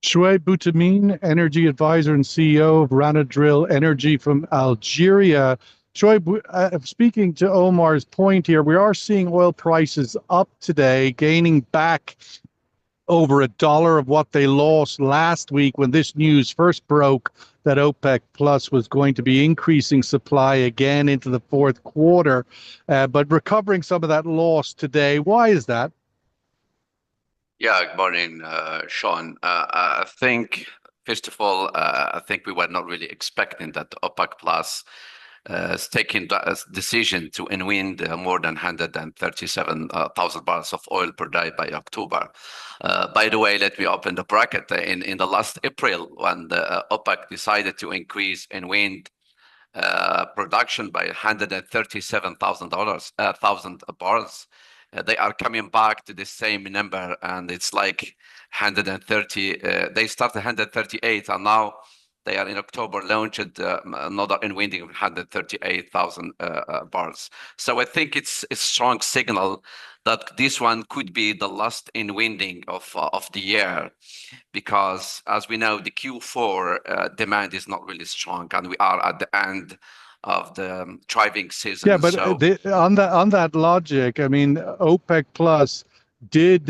Choeib Boutamine, energy advisor and CEO of Ranadrill Energy from Algeria. Choeib, speaking to Omar's point here, we are seeing oil prices up today, gaining back over $1 of what they lost last week when this news first broke that OPEC Plus was going to be increasing supply again into the fourth quarter, but recovering some of that loss today. Why is that? Yeah, good morning, Sean. I think, first of all, I think we were not really expecting that OPEC Plus is taking the decision to unwind more than 137,000 barrels of oil per day by October. By the way, let me open the bracket. In the last April, when the OPEC decided to increase unwind production by 137,000 thousand barrels, they are coming back to the same number, and it's like 130. They started 138, and now they are in October launched another unwinding of 138,000 barrels. So I think it's a strong signal that this one could be the last unwinding of the year, because as we know, the Q4 demand is not really strong, and we are at the end of the driving season. Yeah, but on that logic, I mean, OPEC Plus did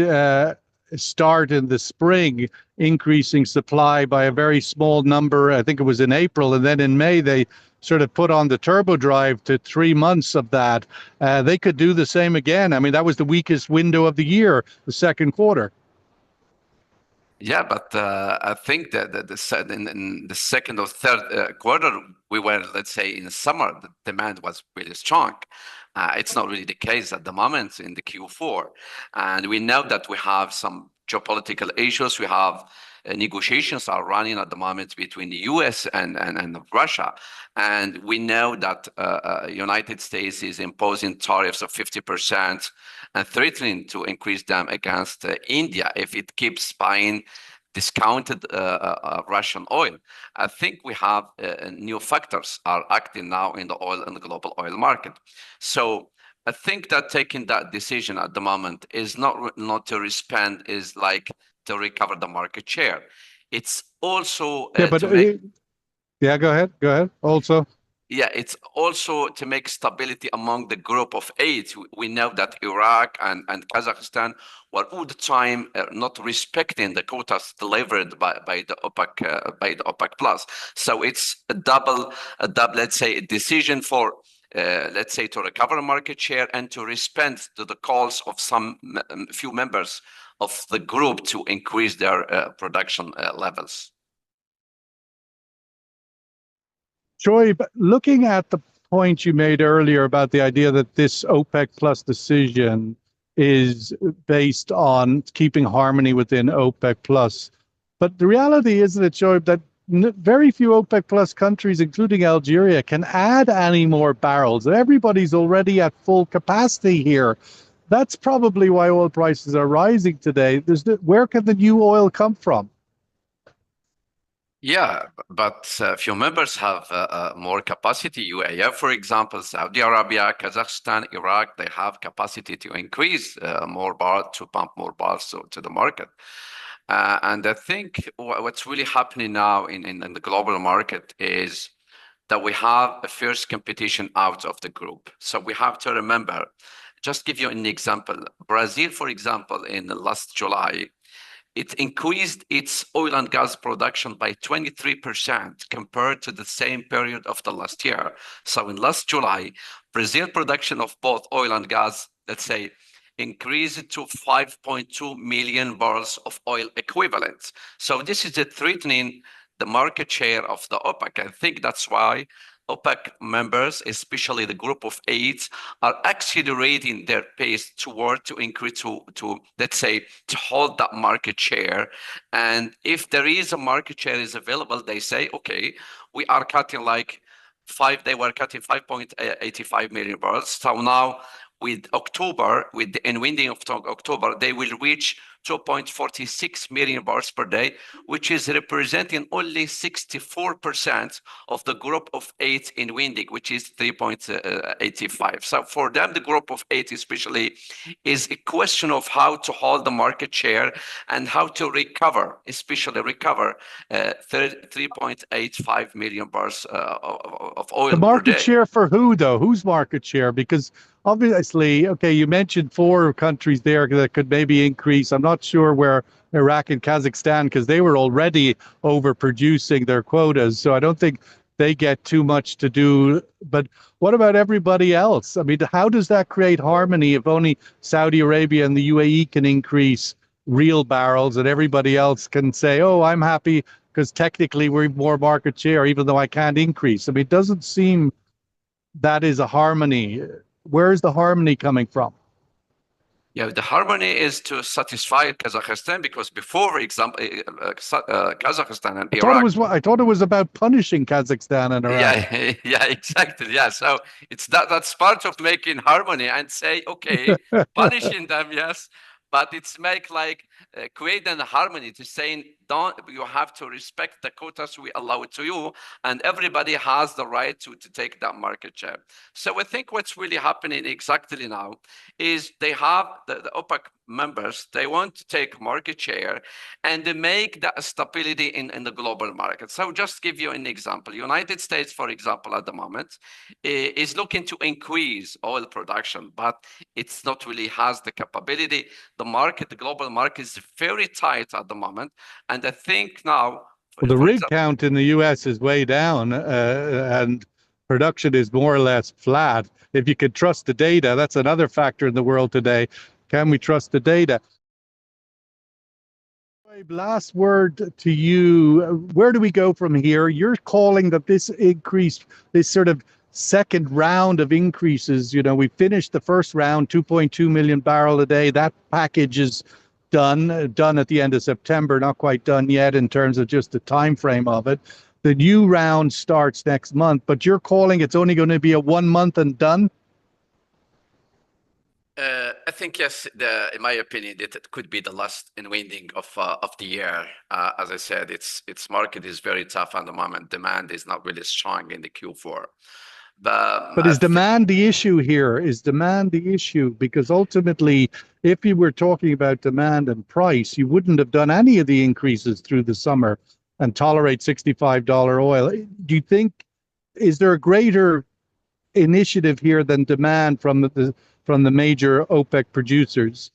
start in the spring increasing supply by a very small number. I think it was in April, and then in May they sort of put on the turbo drive to 3 months of that. They could do the same again. I mean, that was the weakest window of the year, the second quarter. Yeah, but I think that in the second or third quarter, we were, let's say, in summer, the demand was really strong. It's not really the case at the moment in the Q4. And we know that we have some geopolitical issues. We have negotiations are running at the moment between the US and Russia. And we know that United States is imposing tariffs of 50% and threatening to increase them against India if it keeps buying discounted Russian oil. I think we have new factors are acting now in the oil and the global oil market. So I think that taking that decision at the moment is not to respend, is like to recover the market share. It's also Yeah, but yeah, go ahead. Also. Yeah, it's also to make stability among the group of eight. We know that Iraq and Kazakhstan were all the time not respecting the quotas delivered by the OPEC Plus. So it's a double, let's say, a decision for let's say to recover market share and to respond to the calls of some few members of the group to increase their production levels. Choeib, looking at the point you made earlier about the idea that this OPEC Plus decision is based on keeping harmony within OPEC Plus, but the reality is that, Choeib, that very few OPEC Plus countries, including Algeria, can add any more barrels. Everybody's already at full capacity here. That's probably why oil prices are rising today. Where can the new oil come from? Yeah, but few members have more capacity. UAE, for example, Saudi Arabia, Kazakhstan, Iraq, they have capacity to increase more barrels, to pump more barrels to the market. And I think what's really happening now in the global market is that we have a fierce competition out of the group. So we have to remember, just give you an example. Brazil, for example, in the last July, it increased its oil and gas production by 23% compared to the same period of the last year. So in last July, Brazil production of both oil and gas, let's say, increased to 5.2 million barrels of oil equivalent. So this is threatening the market share of the OPEC. I think that's why OPEC members, especially the group of eight, are accelerating their pace toward to increase to let's say to hold that market share. And if there is a market share is available, they say, okay, we are cutting like they were cutting 5.85 million barrels. So now with October, with the unwinding of October, they will reach 2.46 million barrels per day, which is representing only 64% of the group of 8 in winding, which is 3.85. So for them, the group of 8 especially is a question of how to hold the market share and how to recover, especially recover 3.85 million barrels of oil The per market day. share for who, though? Whose market share? Because obviously, okay, you mentioned 4 countries there that could maybe increase. I'm not sure where Iraq and Kazakhstan, because they were already overproducing their quotas. So I don't think they get too much to do. But what about everybody else? I mean, how does that create harmony if only Saudi Arabia and the UAE can increase real barrels and everybody else can say, oh, I'm happy because technically we're more market share, even though I can't increase. I mean, it doesn't seem that is a harmony. Where is the harmony coming from? Yeah, the harmony is to satisfy Kazakhstan because before, for example, Kazakhstan and Iraq. I thought it was about punishing Kazakhstan and Iraq. Yeah, yeah, exactly. Yeah, so it's that's part of making harmony and say, okay, punishing them, yes, but it's make like creating a harmony to saying, don't you have to respect the quotas we allow it to you, and everybody has the right to take that market share. So I think what's really happening exactly now is they have the OPEC members, they want to take market share and they make that stability in the global market. So just give you an example. United States, for example, at the moment is looking to increase oil production, but it's not really has the capability. The market, the global market is very tight at the moment. And I think now, Well, the rig count in the US is way down and production is more or less flat. If you could trust the data, that's another factor in the world today. Can we trust the data? Last word to you. Where do we go from here? You're calling that this increase, this sort of second round of increases, you know, we finished the first round, 2.2 million barrel a day. That package is done at the end of September, not quite done yet in terms of just the time frame of it. The new round starts next month, but you're calling it's only going to be a 1 month and done? I think yes. In my opinion, it could be the last unwinding of the year. As I said, its market is very tough at the moment. Demand is not really strong in the Q4. But is demand the issue here? Is demand the issue? Because ultimately, if you were talking about demand and price, you wouldn't have done any of the increases through the summer and tolerate $65 oil. Do you think, is there a greater initiative here than demand from the major OPEC producers?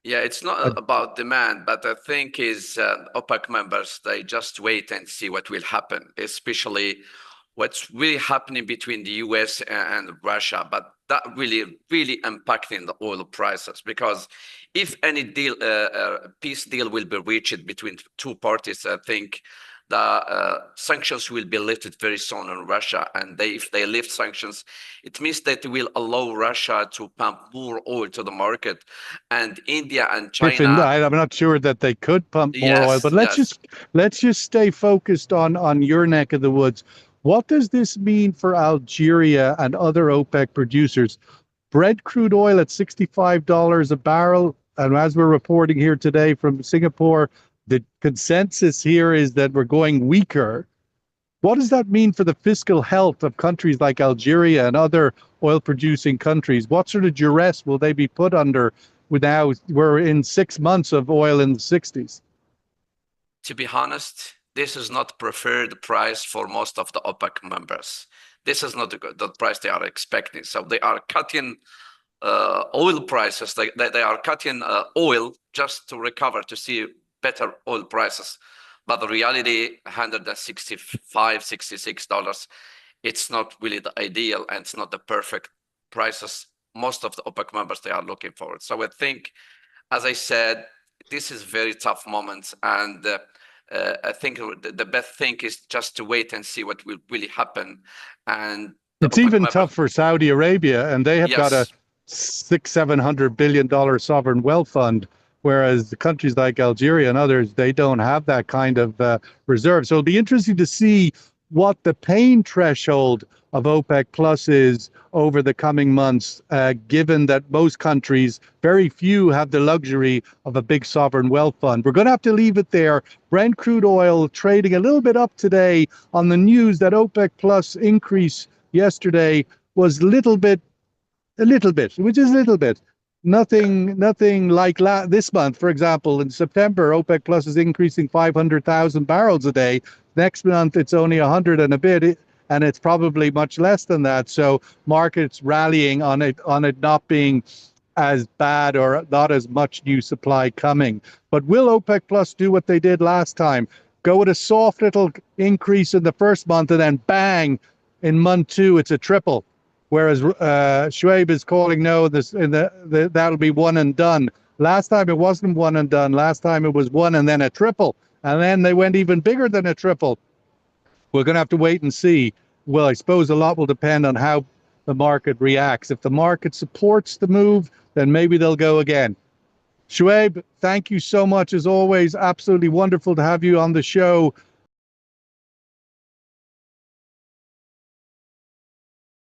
Yeah, it's not about demand, but I think is OPEC members, they just wait and see what will happen, especially what's really happening between the US and Russia, but that really impacting the oil prices, because if any deal, peace deal will be reached between two parties, I think the sanctions will be lifted very soon on Russia. And if they lift sanctions, it means that it will allow Russia to pump more oil to the market. And India and China. I'm not sure that they could pump more oil, but let's just stay focused on your neck of the woods. What does this mean for Algeria and other OPEC producers? Brent crude oil at $65 a barrel. And as we're reporting here today from Singapore, the consensus here is that we're going weaker. What does that mean for the fiscal health of countries like Algeria and other oil-producing countries? What sort of duress will they be put under now we're in 6 months of oil in the 60s? To be honest, this is not preferred price for most of the OPEC members. This is not the price they are expecting. So they are cutting oil prices. They are cutting oil just to recover, to see better oil prices. But the reality, $165, $66, it's not really the ideal, and it's not the perfect prices most of the OPEC members they are looking for. So I think, as I said, this is very tough moments, and I think the best thing is just to wait and see what will really happen. And it's even tough for Saudi Arabia, and they have got a $600-700 billion sovereign wealth fund, whereas the countries like Algeria and others, they don't have that kind of reserve. So it'll be interesting to see what the pain threshold of OPEC Plus is over the coming months, given that most countries, very few, have the luxury of a big sovereign wealth fund. We're going to have to leave it there. Brent crude oil trading a little bit up today on the news that OPEC Plus increase yesterday was a little bit, which is a little bit. Nothing like this month, for example, in September, OPEC Plus is increasing 500,000 barrels a day. Next month, it's only 100 and a bit, and it's probably much less than that. So markets rallying on it not being as bad or not as much new supply coming. But will OPEC Plus do what they did last time? Go with a soft little increase in the first month, and then bang, in month two, it's a triple. Whereas Choeib is calling no, that'll be one and done. Last time it wasn't one and done. Last time it was one and then a triple. And then they went even bigger than a triple. We're going to have to wait and see. Well, I suppose a lot will depend on how the market reacts. If the market supports the move, then maybe they'll go again. Choeib, thank you so much as always. Absolutely wonderful to have you on the show.